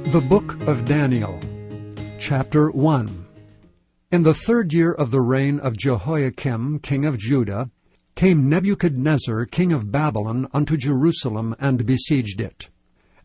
The Book of Daniel, Chapter 1. In the 3rd year of the reign of Jehoiakim king of Judah, came Nebuchadnezzar king of Babylon unto Jerusalem, and besieged it.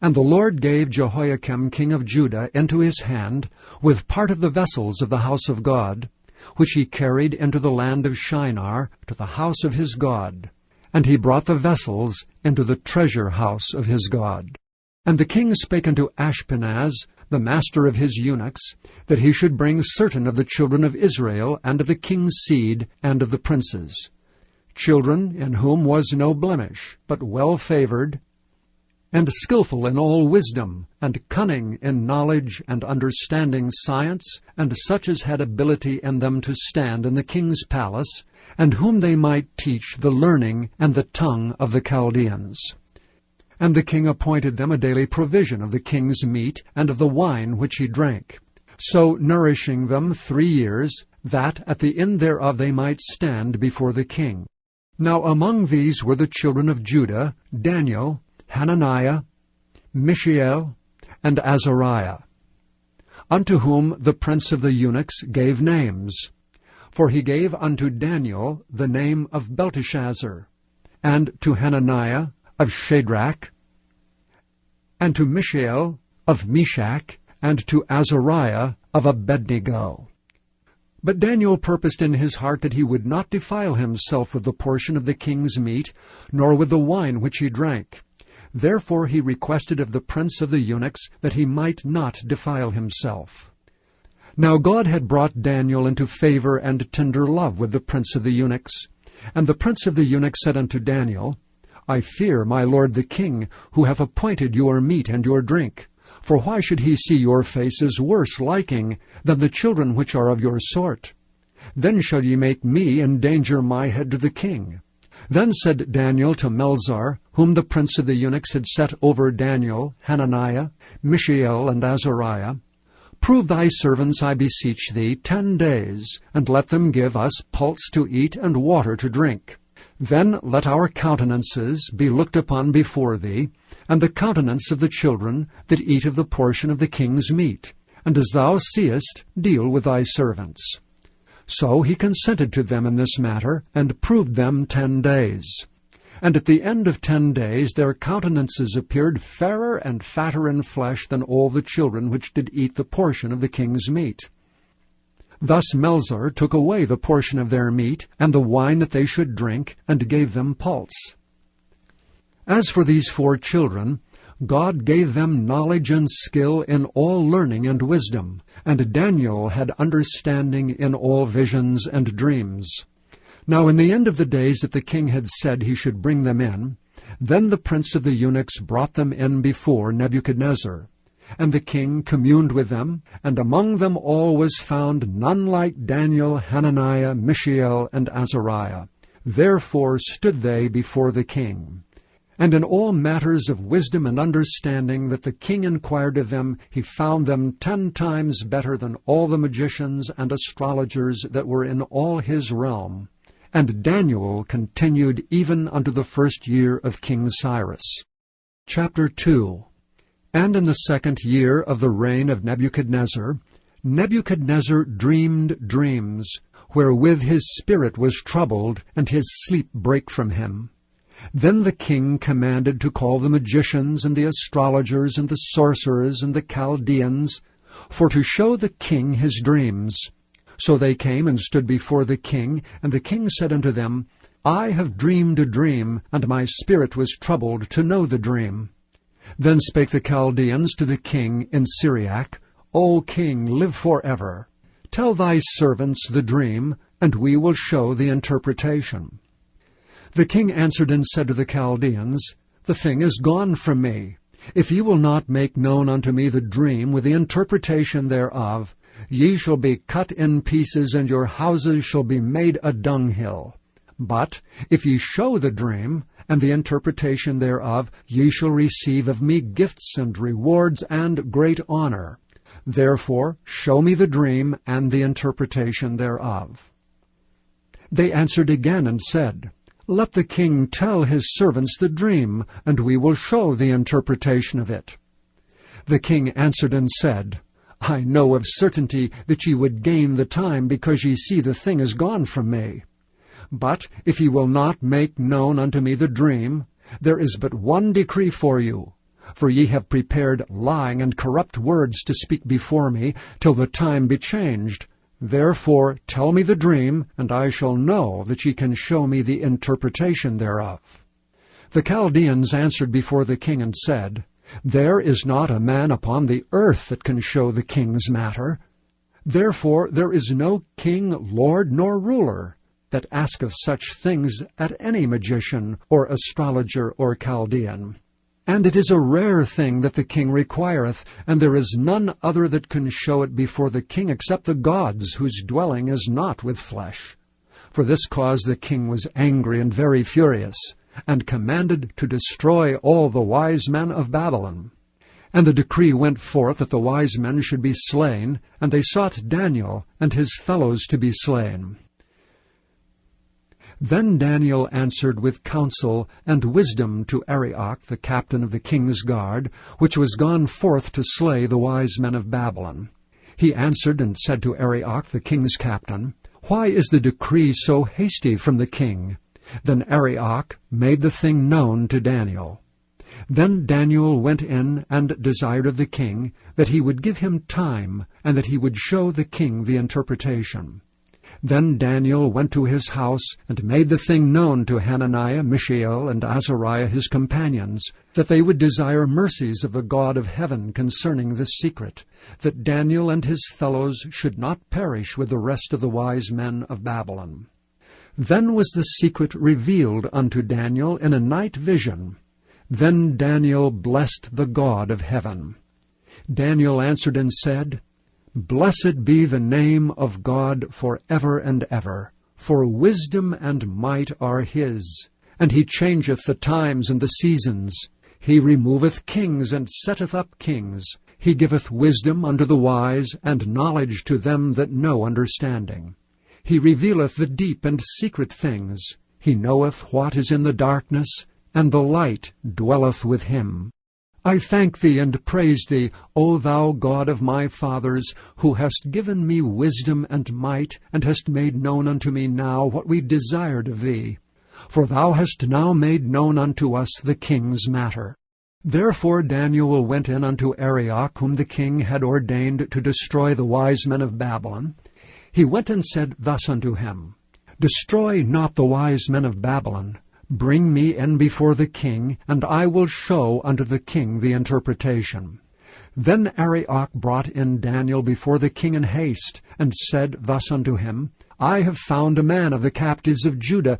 And the Lord gave Jehoiakim king of Judah into his hand, with part of the vessels of the house of God, which he carried into the land of Shinar, to the house of his God. And he brought the vessels into the treasure house of his God. And the king spake unto Ashpenaz, the master of his eunuchs, that he should bring certain of the children of Israel, and of the king's seed, and of the princes, children in whom was no blemish, but well-favored, and skillful in all wisdom, and cunning in knowledge and understanding science, and such as had ability in them to stand in the king's palace, and whom they might teach the learning and the tongue of the Chaldeans. And the king appointed them a daily provision of the king's meat and of the wine which he drank, so nourishing them 3 years, that at the end thereof they might stand before the king. Now among these were the children of Judah, Daniel, Hananiah, Mishael, and Azariah, unto whom the prince of the eunuchs gave names. For he gave unto Daniel the name of Belteshazzar, and to Hananiah of Shadrach, and to Mishael of Meshach, and to Azariah of Abednego. But Daniel purposed in his heart that he would not defile himself with the portion of the king's meat, nor with the wine which he drank. Therefore he requested of the prince of the eunuchs that he might not defile himself. Now God had brought Daniel into favor and tender love with the prince of the eunuchs. And the prince of the eunuchs said unto Daniel, I fear my lord the king, who hath appointed your meat and your drink. For why should he see your faces worse liking than the children which are of your sort? Then shall ye make me endanger my head to the king. Then said Daniel to Melzar, whom the prince of the eunuchs had set over Daniel, Hananiah, Mishael, and Azariah, Prove thy servants, I beseech thee, 10 days, and let them give us pulse to eat and water to drink. Then let our countenances be looked upon before thee, and the countenance of the children that eat of the portion of the king's meat. And as thou seest, deal with thy servants. So he consented to them in this matter, and proved them 10 days. And at the end of 10 days their countenances appeared fairer and fatter in flesh than all the children which did eat the portion of the king's meat. Thus Melzar took away the portion of their meat, and the wine that they should drink, and gave them pulse. As for these 4 children, God gave them knowledge and skill in all learning and wisdom, and Daniel had understanding in all visions and dreams. Now in the end of the days that the king had said he should bring them in, then the prince of the eunuchs brought them in before Nebuchadnezzar. And the king communed with them, and among them all was found none like Daniel, Hananiah, Mishael, and Azariah. Therefore stood they before the king. And in all matters of wisdom and understanding that the king inquired of them, he found them 10 times better than all the magicians and astrologers that were in all his realm. And Daniel continued even unto the 1st year of King Cyrus. Chapter 2. And in the 2nd year of the reign of Nebuchadnezzar, Nebuchadnezzar dreamed dreams, wherewith his spirit was troubled, and his sleep brake from him. Then the king commanded to call the magicians, and the astrologers, and the sorcerers, and the Chaldeans, for to show the king his dreams. So they came and stood before the king, and the king said unto them, I have dreamed a dream, and my spirit was troubled to know the dream. Then spake the Chaldeans to the king in Syriac, O king, live forever. Tell thy servants the dream, and we will show the interpretation. The king answered and said to the Chaldeans, The thing is gone from me. If ye will not make known unto me the dream with the interpretation thereof, ye shall be cut in pieces, and your houses shall be made a dunghill. But if ye show the dream, and the interpretation thereof, ye shall receive of me gifts and rewards and great honor. Therefore show me the dream and the interpretation thereof. They answered again and said, Let the king tell his servants the dream, and we will show the interpretation of it. The king answered and said, I know of certainty that ye would gain the time, because ye see the thing is gone from me. But if ye will not make known unto me the dream, there is but one decree for you. For ye have prepared lying and corrupt words to speak before me, till the time be changed. Therefore tell me the dream, and I shall know that ye can show me the interpretation thereof. The Chaldeans answered before the king and said, There is not a man upon the earth that can show the king's matter. Therefore there is no king, lord, nor ruler that asketh such things at any magician, or astrologer, or Chaldean. And it is a rare thing that the king requireth, and there is none other that can show it before the king except the gods, whose dwelling is not with flesh. For this cause the king was angry and very furious, and commanded to destroy all the wise men of Babylon. And the decree went forth that the wise men should be slain, and they sought Daniel and his fellows to be slain. Then Daniel answered with counsel and wisdom to Arioch, the captain of the king's guard, which was gone forth to slay the wise men of Babylon. He answered and said to Arioch, the king's captain, Why is the decree so hasty from the king? Then Arioch made the thing known to Daniel. Then Daniel went in and desired of the king that he would give him time, and that he would show the king the interpretation. Then Daniel went to his house, and made the thing known to Hananiah, Mishael, and Azariah his companions, that they would desire mercies of the God of heaven concerning this secret, that Daniel and his fellows should not perish with the rest of the wise men of Babylon. Then was the secret revealed unto Daniel in a night vision. Then Daniel blessed the God of heaven. Daniel answered and said, Blessed be the name of God for ever and ever, for wisdom and might are his. And he changeth the times and the seasons. He removeth kings and setteth up kings. He giveth wisdom unto the wise, and knowledge to them that know understanding. He revealeth the deep and secret things. He knoweth what is in the darkness, and the light dwelleth with him. I thank thee and praise thee, O thou God of my fathers, who hast given me wisdom and might, and hast made known unto me now what we desired of thee. For thou hast now made known unto us the king's matter. Therefore Daniel went in unto Arioch, whom the king had ordained to destroy the wise men of Babylon. He went and said thus unto him, Destroy not the wise men of Babylon. Bring me in before the king, and I will show unto the king the interpretation. Then Arioch brought in Daniel before the king in haste, and said thus unto him, I have found a man of the captives of Judah,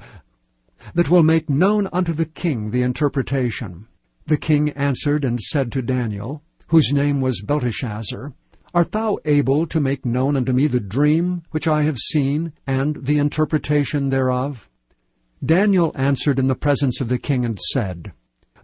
that will make known unto the king the interpretation. The king answered and said to Daniel, whose name was Belteshazzar, Art thou able to make known unto me the dream which I have seen, and the interpretation thereof? Daniel answered in the presence of the king and said,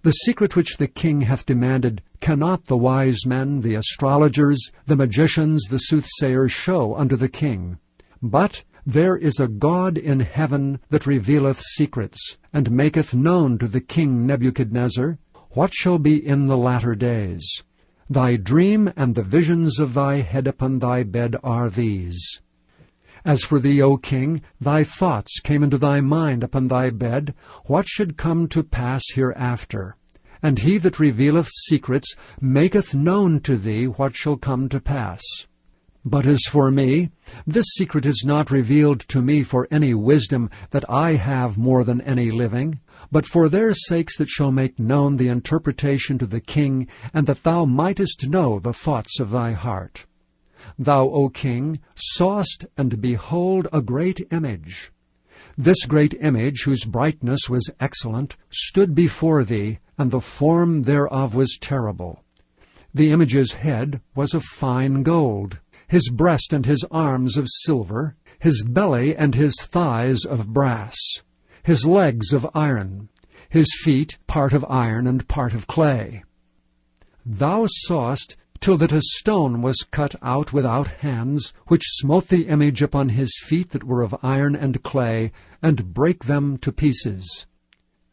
The secret which the king hath demanded cannot the wise men, the astrologers, the magicians, the soothsayers show unto the king. But there is a God in heaven that revealeth secrets, and maketh known to the king Nebuchadnezzar what shall be in the latter days. Thy dream and the visions of thy head upon thy bed are these. As for thee, O king, thy thoughts came into thy mind upon thy bed, what should come to pass hereafter. And he that revealeth secrets maketh known to thee what shall come to pass. But as for me, this secret is not revealed to me for any wisdom that I have more than any living, but for their sakes that shall make known the interpretation to the king, and that thou mightest know the thoughts of thy heart. Thou, O king, sawest, and behold, a great image. This great image, whose brightness was excellent, stood before thee, and the form thereof was terrible. The image's head was of fine gold, his breast and his arms of silver, his belly and his thighs of brass, his legs of iron, his feet part of iron and part of clay. Thou sawest till that a stone was cut out without hands, which smote the image upon his feet that were of iron and clay, and brake them to pieces.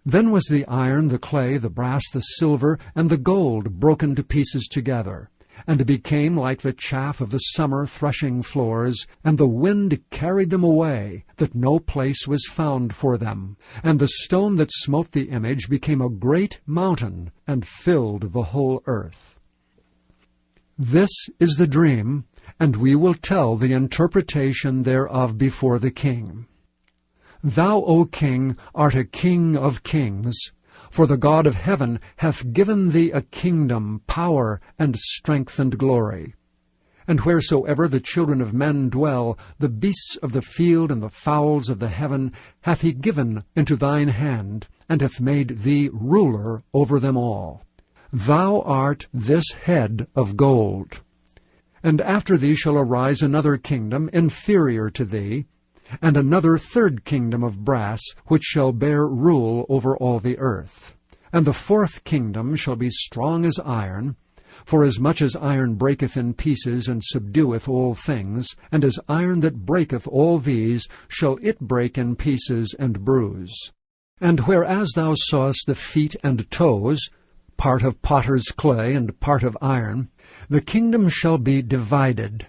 Then was the iron, the clay, the brass, the silver, and the gold broken to pieces together, and became like the chaff of the summer threshing floors, and the wind carried them away, that no place was found for them. And the stone that smote the image became a great mountain, and filled the whole earth. This is the dream, and we will tell the interpretation thereof before the king. Thou, O king, art a king of kings, for the God of heaven hath given thee a kingdom, power, and strength, and glory. And wheresoever the children of men dwell, the beasts of the field and the fowls of the heaven hath he given into thine hand, and hath made thee ruler over them all. Thou art this head of gold. And after thee shall arise another kingdom inferior to thee, and another third kingdom of brass, which shall bear rule over all the earth. And the fourth kingdom shall be strong as iron, forasmuch as iron breaketh in pieces, and subdueth all things, and as iron that breaketh all these, shall it break in pieces and bruise. And whereas thou sawest the feet and toes, part of potter's clay and part of iron, the kingdom shall be divided.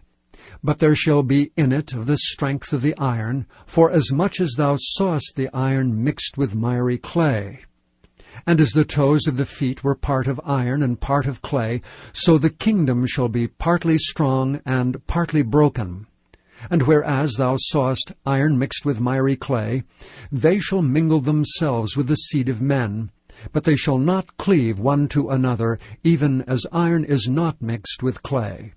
But there shall be in it of the strength of the iron, forasmuch as thou sawest the iron mixed with miry clay. And as the toes of the feet were part of iron and part of clay, so the kingdom shall be partly strong and partly broken. And whereas thou sawest iron mixed with miry clay, they shall mingle themselves with the seed of men, but they shall not cleave one to another, even as iron is not mixed with clay.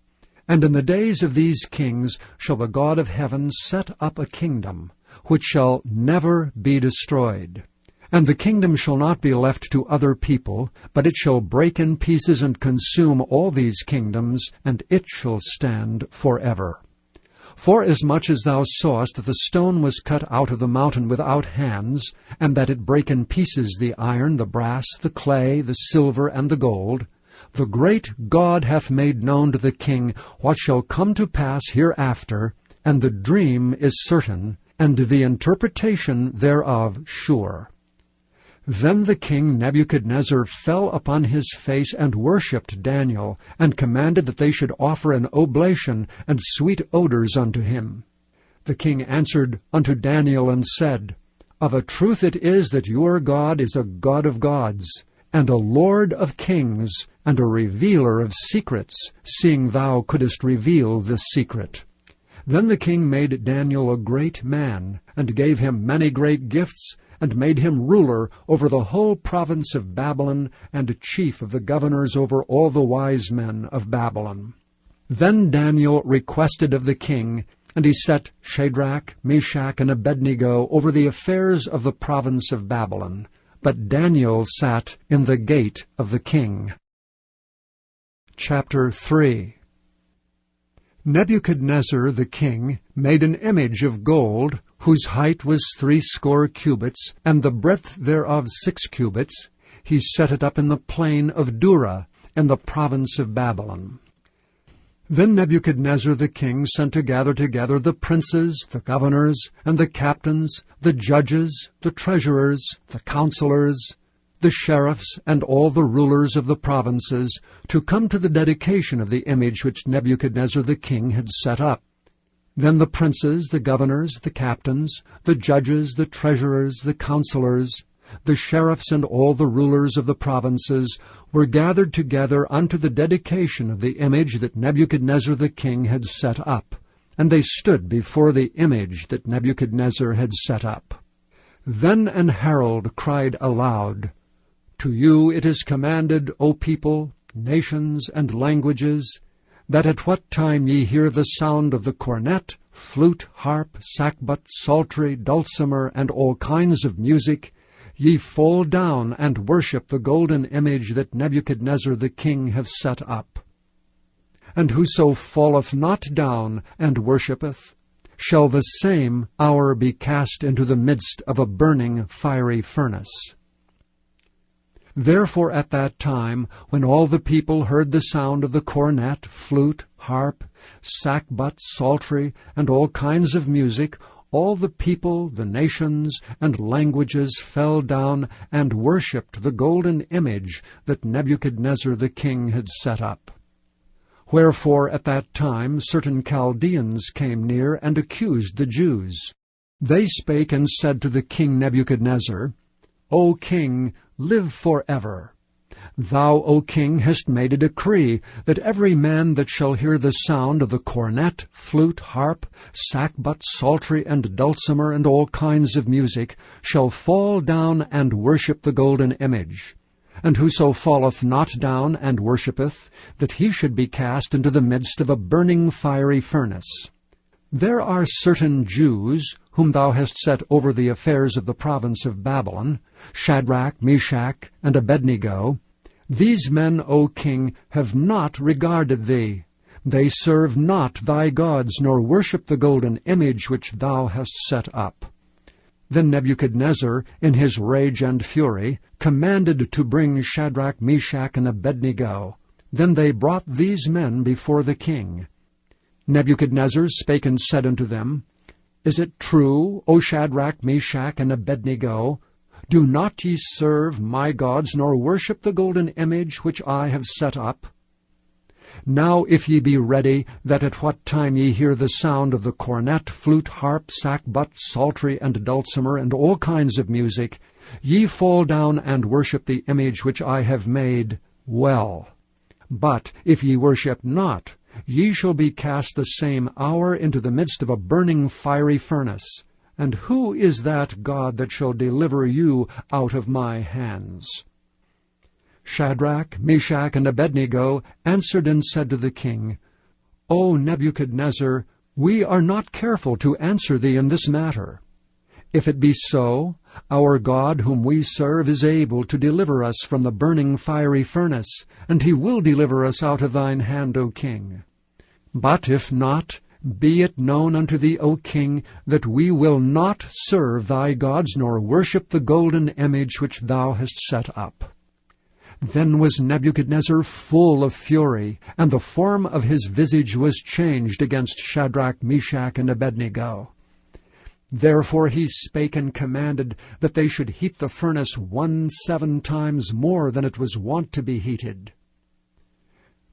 And in the days of these kings shall the God of heaven set up a kingdom, which shall never be destroyed. And the kingdom shall not be left to other people, but it shall break in pieces and consume all these kingdoms, and it shall stand forever. Forasmuch as thou sawest that the stone was cut out of the mountain without hands, and that it brake in pieces the iron, the brass, the clay, the silver, and the gold, the great God hath made known to the king what shall come to pass hereafter, and the dream is certain, and the interpretation thereof sure. Then the king Nebuchadnezzar fell upon his face and worshipped Daniel, and commanded that they should offer an oblation and sweet odors unto him. The king answered unto Daniel and said, Of a truth it is that your God is a God of gods, and a Lord of kings, and a revealer of secrets, seeing thou couldest reveal this secret. Then the king made Daniel a great man, and gave him many great gifts, and made him ruler over the whole province of Babylon, and chief of the governors over all the wise men of Babylon. Then Daniel requested of the king, and he set Shadrach, Meshach, and Abednego over the affairs of the province of Babylon. But Daniel sat in the gate of the king. Chapter 3. Nebuchadnezzar the king made an image of gold, whose height was 60 cubits, and the breadth thereof 6 cubits. He set it up in the plain of Dura, in the province of Babylon. Then Nebuchadnezzar the king sent to gather together the princes, the governors, and the captains, the judges, the treasurers, the counselors, the sheriffs, and all the rulers of the provinces, to come to the dedication of the image which Nebuchadnezzar the king had set up. Then the princes, the governors, the captains, the judges, the treasurers, the counselors, the sheriffs, and all the rulers of the provinces were gathered together unto the dedication of the image that Nebuchadnezzar the king had set up. And they stood before the image that Nebuchadnezzar had set up. Then an herald cried aloud, To you it is commanded, O people, nations, and languages, that at what time ye hear the sound of the cornet, flute, harp, sackbut, psaltery, dulcimer, and all kinds of music, ye fall down and worship the golden image that Nebuchadnezzar the king hath set up. And whoso falleth not down and worshippeth, shall the same hour be cast into the midst of a burning fiery furnace. Therefore at that time, when all the people heard the sound of the cornet, flute, harp, sackbut, psaltery, and all kinds of music, all the people, the nations, and languages fell down and worshipped the golden image that Nebuchadnezzar the king had set up. Wherefore at that time certain Chaldeans came near and accused the Jews. They spake and said to the king Nebuchadnezzar, O king, live forever. Thou, O king, hast made a decree that every man that shall hear the sound of the cornet, flute, harp, sackbut, psaltery, and dulcimer, and all kinds of music, shall fall down and worship the golden image. And whoso falleth not down and worshippeth, that he should be cast into the midst of a burning fiery furnace. There are certain Jews, whom thou hast set over the affairs of the province of Babylon, Shadrach, Meshach, and Abednego. These men, O king, have not regarded thee. They serve not thy gods, nor worship the golden image which thou hast set up. Then Nebuchadnezzar, in his rage and fury, commanded to bring Shadrach, Meshach, and Abednego. Then they brought these men before the king. Nebuchadnezzar spake and said unto them, Is it true, O Shadrach, Meshach, and Abednego? Do not ye serve my gods, nor worship the golden image which I have set up? Now if ye be ready, that at what time ye hear the sound of the cornet, flute, harp, sackbut, psaltery, and dulcimer, and all kinds of music, ye fall down and worship the image which I have made, well. But if ye worship not, ye shall be cast the same hour into the midst of a burning fiery furnace. And who is that God that shall deliver you out of my hands? Shadrach, Meshach, and Abednego answered and said to the king, O Nebuchadnezzar, we are not careful to answer thee in this matter. If it be so, our God whom we serve is able to deliver us from the burning fiery furnace, and he will deliver us out of thine hand, O king. But if not, be it known unto thee, O king, that we will not serve thy gods, nor worship the golden image which thou hast set up. Then was Nebuchadnezzar full of fury, and the form of his visage was changed against Shadrach, Meshach, and Abednego. Therefore he spake and commanded that they should heat the furnace 17 times more than it was wont to be heated.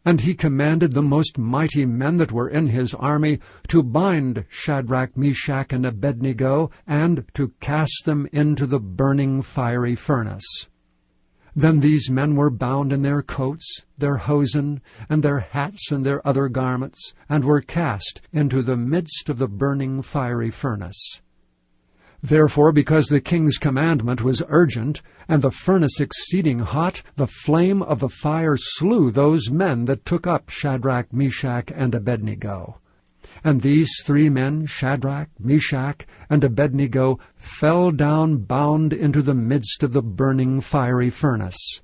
And he commanded the most mighty men that were in his army to bind Shadrach, Meshach, and Abednego, and to cast them into the burning fiery furnace. Then these men were bound in their coats, their hosen, and their hats, and their other garments, and were cast into the midst of the burning fiery furnace. Therefore, because the king's commandment was urgent, and the furnace exceeding hot, the flame of the fire slew those men that took up Shadrach, Meshach, and Abednego. And these 3 men, Shadrach, Meshach, and Abednego, fell down bound into the midst of the burning fiery furnace.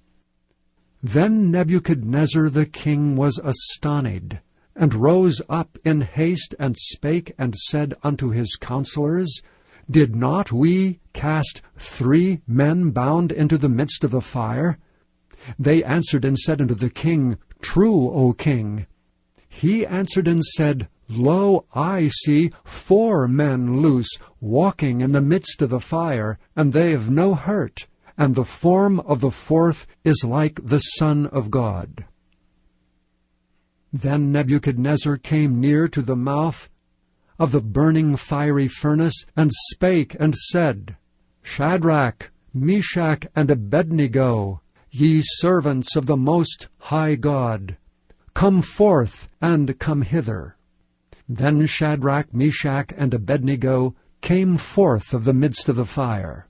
Then Nebuchadnezzar the king was astonied, and rose up in haste, and spake and said unto his counselors, Did not we cast 3 men bound into the midst of the fire? They answered and said unto the king, True, O king. He answered and said, Lo, I see 4 men loose, walking in the midst of the fire, and they have no hurt, and the form of the 4th is like the Son of God. Then Nebuchadnezzar came near to the mouth of the burning fiery furnace, and spake and said, Shadrach, Meshach, and Abednego, ye servants of the Most High God, come forth and come hither. Then Shadrach, Meshach, and Abednego came forth of the midst of the fire.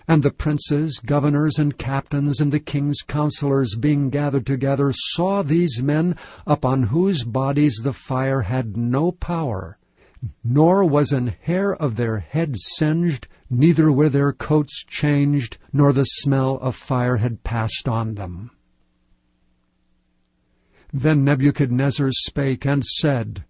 And the princes, governors, and captains, and the king's counselors, being gathered together, saw these men, upon whose bodies the fire had no power, nor was an hair of their heads singed, neither were their coats changed, nor the smell of fire had passed on them. Then Nebuchadnezzar spake and said,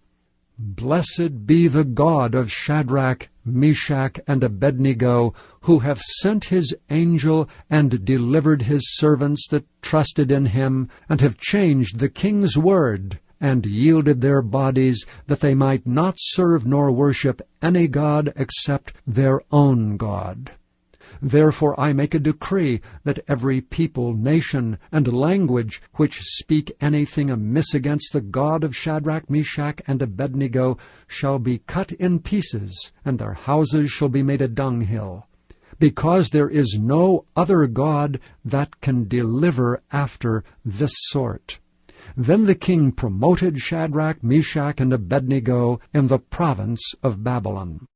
Blessed be the God of Shadrach, Meshach, and Abednego, who hath sent his angel and delivered his servants that trusted in him, and have changed the king's word, and yielded their bodies, that they might not serve nor worship any god except their own God. Therefore I make a decree that every people, nation, and language which speak anything amiss against the God of Shadrach, Meshach, and Abednego shall be cut in pieces, and their houses shall be made a dunghill, because there is no other God that can deliver after this sort. Then the king promoted Shadrach, Meshach, and Abednego in the province of Babylon.